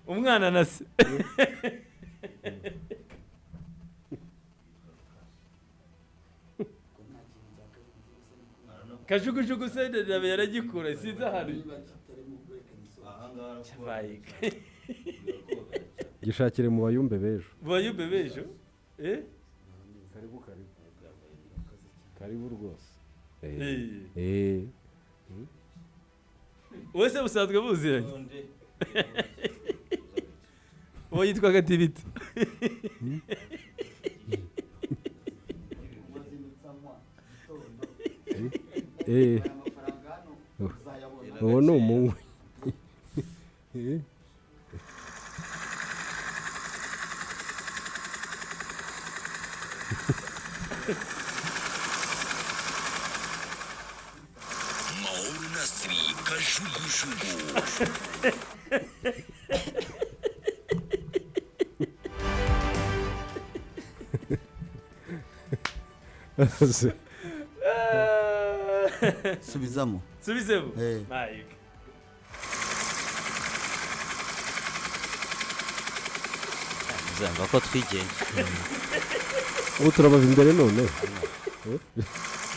umwana na se kajugujugu se ndabe yaragikura siza hari gishakire mu bayumbe bejo karibu rwose wese busanzwe buziranye uwo yitwa Gatibita uwo ni umunywi Mauro Nasri Kajugujugu. Subizamo. Mike. Zanga ko twigenje. ubu turabava imbere none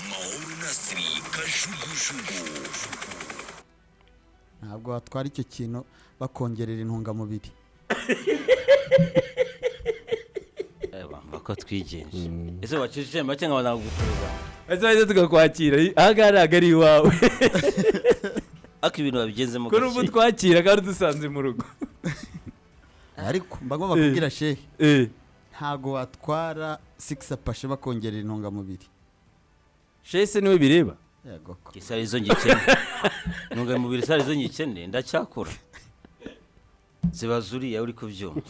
Mauro Nasri Kajugujugu. Ntabwo watwara icyo kintu bakongerera intungamubiri. Bamba ko twigenje. Ese wacishije make nkabana gukurura. Azaje tugakwakira ahagaraga ari iwawe. Akibintu babigenzemo ko rubu twakira kandi dusanze mu rugo. Ariko mbagomba kubwira shehe ntago watwara 6 apashe bakongerera intungamubiri. Shehe se niwe bireba yego ko isari zo ngikene intungamubiri isari zo ngikene ndacyakora zibazuri ya uri kuvyuma.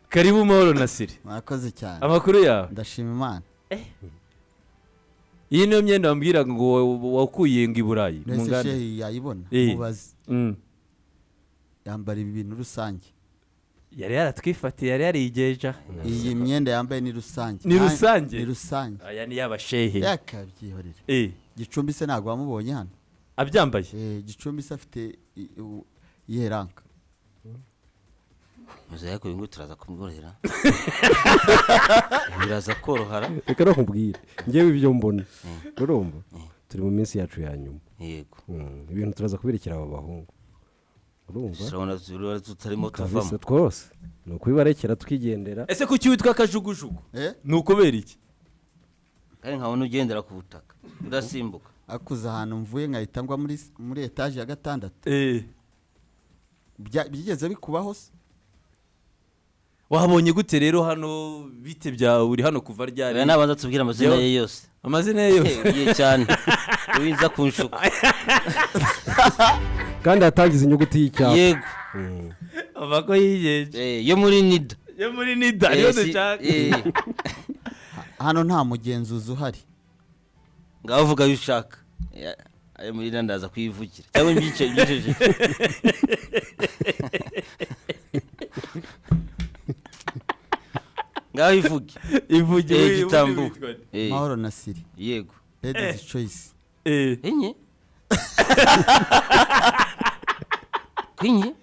Karibu Mauro Nasri. Mwakoze cyane. Amakuru yawe ndashima Imana. Iyi niyo myenda wambwira ngo wakuye ngo iburayi mu nganda shehe yayibona mubazi yambara ibintu rusange. Yari yaratwifatiye yari yarigeja. Iyi myenda yambaye ni rusange. Ni rusange. Ni rusange. Aya ni yabashehe. Yakabyihorera. Gicumbi se nagwa mubonye hano. Abyambaye. Gicumbi se afite yeranka. Muze yako bingu turaza kumworera. Biraza korohara. Reka no kumbwira. Ngewe ibyo mbona. Urumva? Turi mu minsi yacu ya nyuma. Yego. Ibintu turaza kuberekera aba bahungu. Urumva? Urabona tutarimo tuvamo. Twose. Nuko bibarekera tukigendera. Ese kuki witwa Kajugujugu? Nuko bera iki? Kandi nkabona ugendera ku butaka. Udasimbuka. Akuza ahantu mvuye nkahita ngwa muri etage ya 6. Byigeze bikubaho se? Wahabonye gute rero hano bite bya uri hano kuva ryari? Nabanza tubwira amazina ye yose. Amazina ye yose. Ye cyane. Ubiza kunshuka. Kandi atangiza inyuguti y'icyapa. Yego. Abako yigeje. Yo muri Nida. Yo muri Nida yo dushaka. Hano nta mugenzuzi uhari. Ngavuga bishaka. Ayo muri Nida ndaza kwivugira. Cyangwa mbice. Ngaho ivuge gitambu. Mauro Nasri. Yego. Ladies choice. Enye. Kinyi.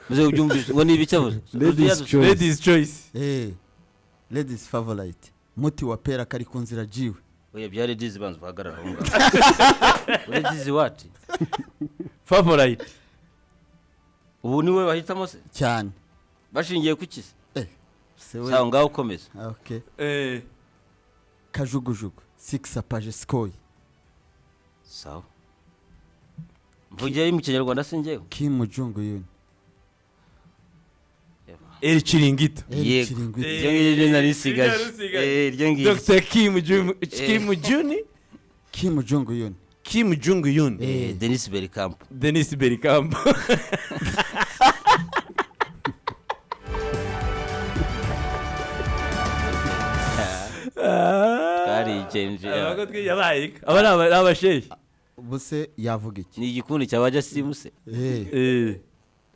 Muze ubyumvise ngo nibi cyavuze. Ladies choice. Ladies favorite. Muti wa pera kari kunzira jiwe. Oya bya ladies banzu bahagarara aho ngaho. Ladies what? Favorite. Ubu niwe wahitamo se? Cyane. Bashingiye kukise? Sewe. Sawa ngaho komeza. Okay. Kajugujugu 6 page scoy. Sawa. Mvugiye mu Kinyarwanda singeyo. Kim Jong Un. El Chiringito. Yego. Ryo narisigaje. Ryo ngiye. Dr. Kim Jong Un. Kim Jong Un. Denis Bergkamp. Kari genje. Abagotwe yabaye. Aba abashehe. Buse yavuga iki? Ni igikundi cyabaje simuse.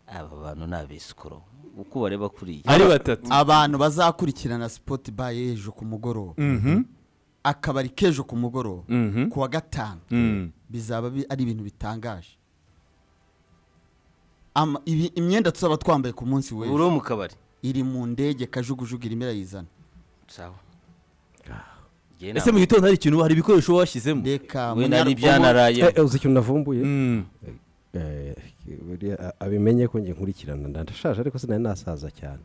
Aba bantu nabiskoro. Uko bareba kuri. Ari batatu. Abantu bazakurikirana sport by ejo ku mugoroba. akabari k'ejo ku mugoroba Mhm. ku wa gatanu Mm. bizaba ari ibintu bitangaje. Imyenda tuzaba twambaye ku munsi uri w'ejo mu kabari iri mu ndege kajugujugu irimo irayizana. sawa ese mu gitondo hari ikintu hari ibikoresho washyizemo Reka wenda n'ibyanaraye uzi ikintu navumbuye Mm. buriya abimenye ko njye nkurikirana ndashaje ariko sinari nasaza cyane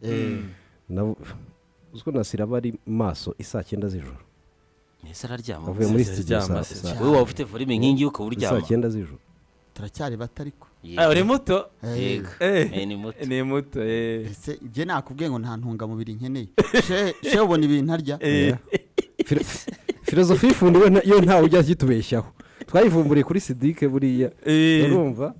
uziko nasira aba ari maso isaa 9 z'ijoro ese araryama avuye muri Ese studio aryama, wowe waba ufite volume nk'ingi ukaba saa uryama 9 z'ijoro turacyari bato ariko uri muto yego ni muto ni muto ese njye nakubwiye ngo nta ntungamubiri nkeneye she ubona ibintu arya. filozofi y'ifundi yo ntawe ujya kitubeshyaho twayivumburiye kuri Sidike buriya urumva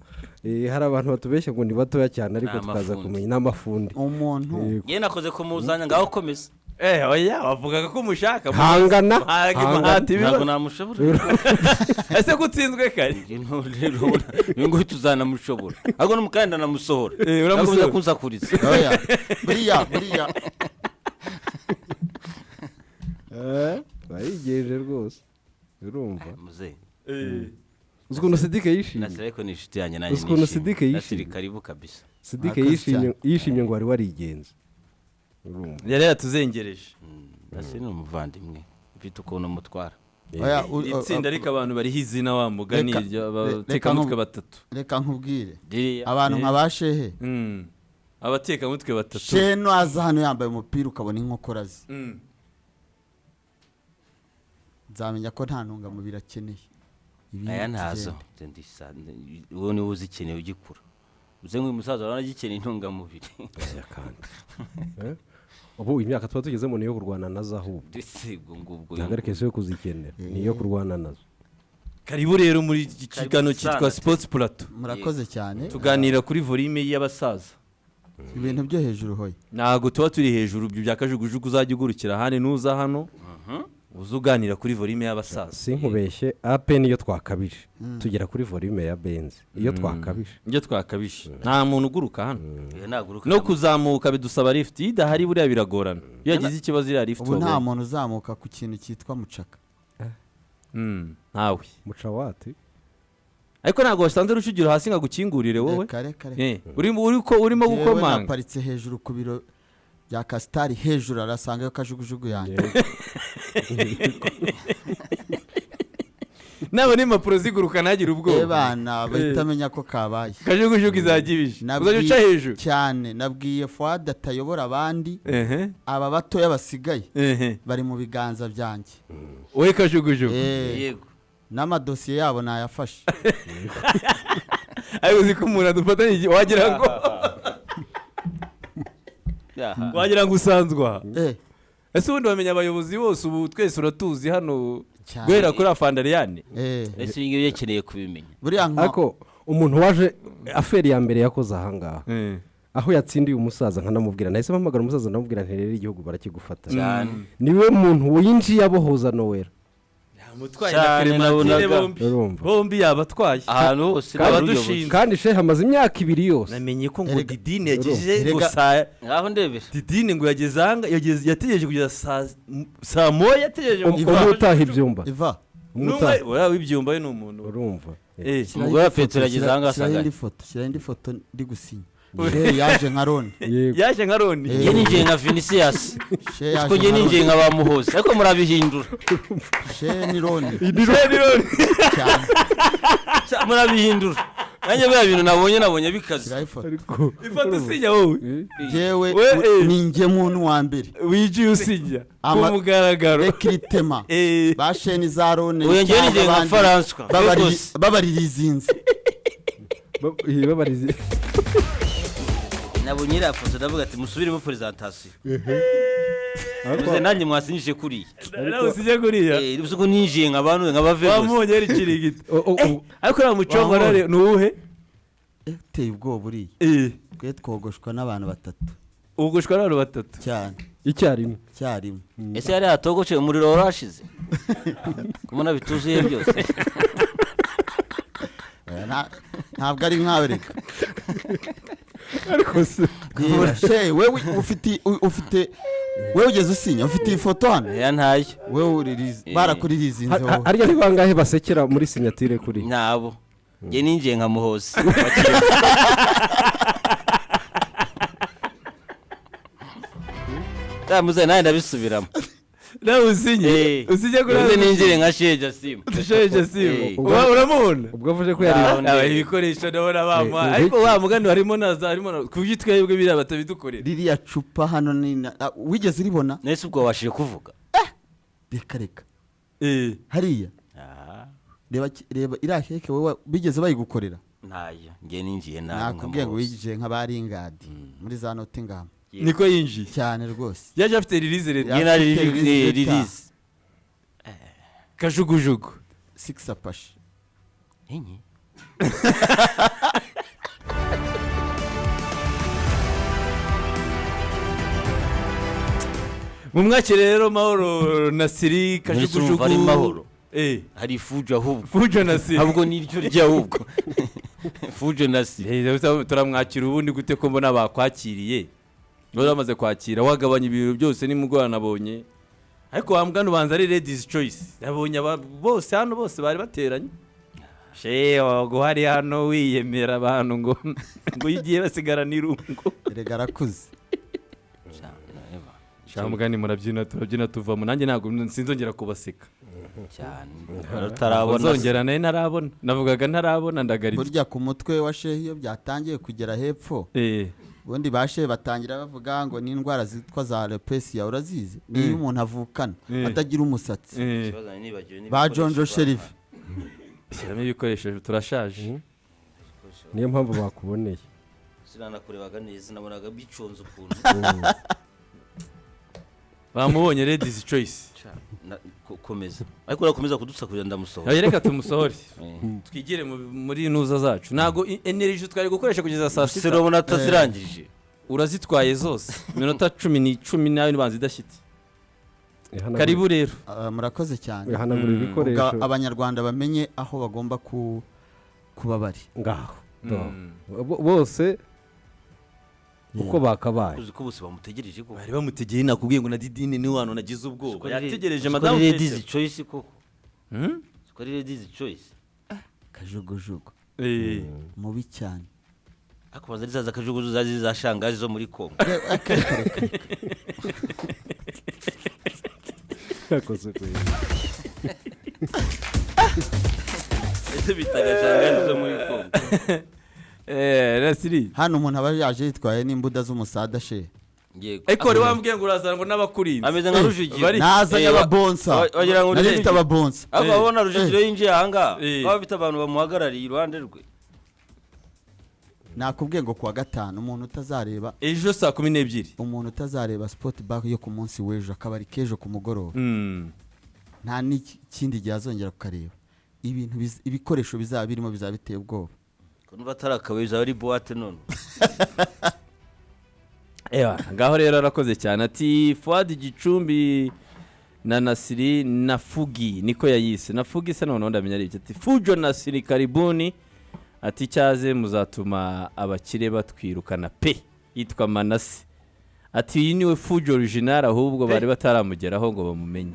hari abantu batubeshya ngo ni batoya cyane ariko tukaza kumenya n'amafundi umuntu ngiye nakoze kumuzanya ngaho komeza oya wavugaga ko umushaka hangana ntabwo namushobora ese ko utsinzwe kare ni ngo tuzanamushobora ahubwo n'umukandida namusohora uramusohora kunsakuriza buriya bayigeje rwose urumva muzehe uzi ukuntu Sidike yishimye nasira ariko ni inshuti yanjye nanjye uzi ukuntu Sidike nasira yishimye karibu kabisa Sidike yishimye ngo wari warigenze urumva yari yatuzengereje nasira ni umuvandimwe mfite ukuntu mutwara itsinda ariko abantu bariho izina wa mugani abatekamutwe batatu reka nkubwire Diriya. abantu nka bashehe abatekamutwe batatu shehe aza hano yambaye umupira ukabona inkokora ze nzamenya ko nta ntungamubiri akeneye. aya ntazo wowe niwe uzikeneye ugikura uze nk'uyu musaza urabona agikeneye intungamubiri ubu imyaka tuba tugezemo niyo kurwana nazo ahubwo ntagarike yo kuzikenera niyo kurwana nazo. karibu rero muri iki kiganiro cyitwa Sports Plateau murakoze cyane tuganira kuri volume y'abasaza ibintu byo hejuru hoye ntago tuba turi hejuru ibyo byakajugujugu uzajya ugurukira ahandi nuza hano uzuganira kuri volume y'abasaza sinkubeshye ape niyo twakabije tugera kuri volume ya Benz iyo twakabije nta muntu uguruka hano no kuzamuka bidusaba lift idahari buriya biragorana iyo yagize ikibazo iriya lift ubu nta muntu uzamuka ku kintu cyitwa mucaka ntawe mucawati ariko ntabwo wasanze rushugiro hasi ngo agukingurire wowe urimo gukomanga naparitse hejuru ku biro bya Kasitari hejuru arasangayo kajugujugu yanjye naba n'impapuro ziguruka ntagire ubwoba bana bahita amenya ko kabaye kajugujugu izagibije uzajya uca hejuru cyane nabwiye Fuad atayobora abandi aba batoya basigaye bari mu biganza byanjye wowe kajugujugu yego n'amadosiye yabo nayafashe ariko uzi ko umuntu adufatanye wagira ngo usanzwa ese ubundi wamenya abayobozi bose ubu twese uratuzi hano guhera kuri Afandariyane ese iyi ngiyi yakeneye kubimenya ariko umuntu waje aferi ya mbere yakoze ahangaha aho yatsindiye umusaza nkanamubwira nahise mpamagara umusaza ndamubwira nti rero igihugu barakigufata niwe muntu winjiye abohoza Nowera mutwaye na Clementine bombi yabatwaye ahantu hose abadushinzwe kandi shehe amaze imyaka 2 yose namenye ko ngo Didine yagize gusa ngaho ndebera Didine ngo yategereje kugeza saa moya yategereje umutaha ibyumba umutaha w'ibyumba we n'umuntu urumva umugore wa Petero yagize ahangaha asanga shyira indi foto ndi gusinya yaje nka Roni njye ninjiye nka Vinicius kuko njye ninjiye nka bamuhoze ariko murabihindura ni Roni murabihindura nanjye bya bintu nabonye bikaze ifoto usinya wowe jewe ni njye muntu wa mbere wijiye usinya ku mugaragaro rekritema basheni za Roni uyu njye ninjiye nka Faranswa babaririzinze nabonye iriya foto ndavuga ati musubiremo presentation muze nanjye mwasinyije kuriya nawe usije kuriya uzi ko ninjiye nk'abantu nk'abave gusa wamunye ari kirigita ariko uriya mucongo rero ni uwuhe uteye ubwoba uriya twe twogoshwa n'abantu batatu ugoshwa n'abantu batatu cyane icyarimwe ese yari yatogoce umuriro warashize kumona bituzuye byose ntabwo ari nkawe reka ariko se wewe ufite wewe ugeze usinya ufite iyi foto hano ya ntayo wewe barakuririzinze wowe harya ni bangahe basekera muri sinyatire kuri ntabo njye ninjiye nka muhozi muze nawe ndabisubiramo nawe usinye kuri ninjire nka sheja simu uramubona ubwo avuze ko yari ibikoresho ndabona bamuha ariko wa mugani harimo ku buryo twebwe biriya batabidukorera ririya cupa hano ni wigeze uribona nese ubwo washije kuvuga reka hariya reba iriya keke wowe bigeze bayigukorera ntayo njye ninjiye nakubwiye ngo wigije nk'abaringadi muri za Nottingham niko yinjiye cyane rwose yaje afite release release kajugujugu 6 apashi enye mu mwakire rero Mahoro Nasiri kajugujugu ari Mahoro hari Fujo ahubwo Fujo Nasiri ahubwo niryo rya ahubwo Fujo Nasiri turamwakira ubundi gute ko mbona bakwakiriye bari bamaze kwakira wagabanya ibintu byose nimugorana nabonye ariko wambwana ubanza ari ladies choice yabonye bose hano bose bari bateranye guhari hano wiyemera abantu ngo yigiye basigarana irungu erega arakuze shamugani turabyina tuvamo nanjye ntabwo sinzongera kubaseka cyane utarabona zongera naye narabona navugaga ntarabona ndagaritse burya ku mutwe wa shehe iyo byatangiye kugera hepfo ubundi bashe batangira bavuga ngo ni indwara zitwa za alopecia urazizi niyo umuntu avukana atagira umusatsi ba Jonjo Sheriff shyiramo ibikoresho turashaje niyo mpamvu bakuboneye sinanakurebaga neza nabonaga biconze ukuntu bamubonye ladies choice komeza ariko urakomeza kudusakurira ndamusohora reka tumusohore twigire muri nuza zacu ntago energy twari gukoresha kugeza saa 6 serobona tazirangije urazitwaye zose minota 10 nayo nibanze idashitse karibu rero murakoze cyane yahanagura ibikoresho abanyarwanda bamenye aho bagomba kuba bari ngaho bose uko bakabaye uzi ko bose bamutegereje ko bari bamutegeye nakubwiye ngo na Didine ni wano nagize ubwoba yategereje madame ladies choice koko skori ladies choice kajugujugu mubi cyane akubanza rizaza kajugujugu zazashangaje zo muri Kongo kakoze kwe ese bitagashanga zo muri Kongo Nasiri hano umuntu aba yaje yitwaye n'imbuda z'umusada she ariko wari wambwiye ngo urazana ngo n'abakurinze ameze nka Rujugiro nazanye ababonsa wagira ngo nifite ababonsa abo babona Rujugiro yinjiye ahanga baba bita abantu bamuhagarariye iruhande rwe nakubwiye ngo kuwa gatanu umuntu utazareba ejo saa 12 umuntu utazareba sport back yo ku munsi w'ejo akabari kejo ku mugoroba nta n'ikindi gihe azongera kukareba ibintu ibikoresho bizaba birimo bizaba biteye ubwoba kuno batarakabeje ari boîte none ngaho rero arakoze cyane ati Fuad Gicumbi na Nasiri na Fugi niko yayise na Fugi se none ndamenya ari ati Fujo Nasiri karibuni ati cyaze muzatuma abakire batwirukana pe yitwa Manase ati iyi niwe Fujo original ahubwo bari bataramugeraho ngo bamumenye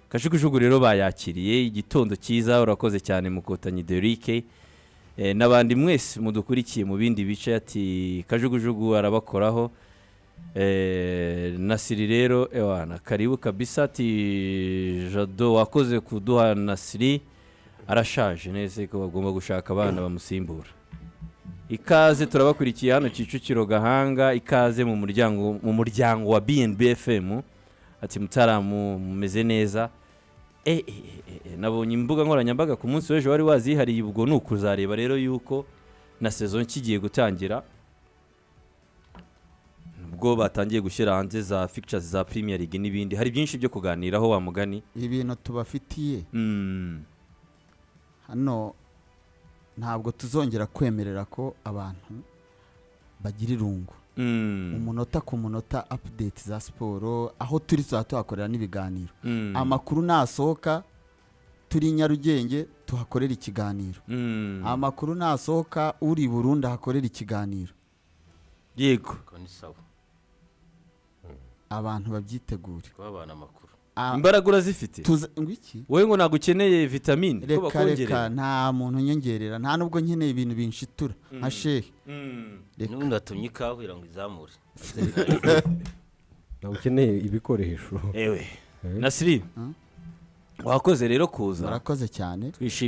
kashukujugu rero bayakiriye igitondo cyiza urakoze cyane mukotanyi Derike n'abandi mwese mudukurikiye mu bindi bice ati kajugujugu arabakoraho Nasiri rero ewana karibu kabisa ati Jado wakoze kuduha Nasiri arashaje neze ko bagomba gushaka abana bamusimbura ikaze turabakurikiye hano Kicukiro Gahanga ikaze mu muryango wa BNB FM ati mutaramu mumeze neza nabonye imbuga nkoranyambaga ku munsi w'ejo wari wazihariye ubwo nukuzareba rero yuko na saison kigiye gutangira ubwo batangiye gushyira hanze za fixtures za Premier League n'ibindi hari byinshi byo kuganiraho wa mugani ibintu tubafitiye hano ntabwo tuzongera kwemerera ko abantu bagira irungu umunota ku munota update za siporo aho turi tuhakorera n'ibiganiro amakuru nasohoka turi Nyarugenge tuhakorera ikiganiro amakuru nasohoka uri Burundi hakorera ikiganiro yego abantu babyitegure kubabana amakuru imbaraga urazifite ngwiki wowe ngo ntabwo ukeneye vitamine reka nta muntu unyongerera nta nubwo nkeneye ibintu binshitura nka shehe n'ubundi watumye ikawa kugira ngo izamure ntabwo ukeneye ibikoresho Nasiri wakoze rero kuza murakoze cyane twishimiye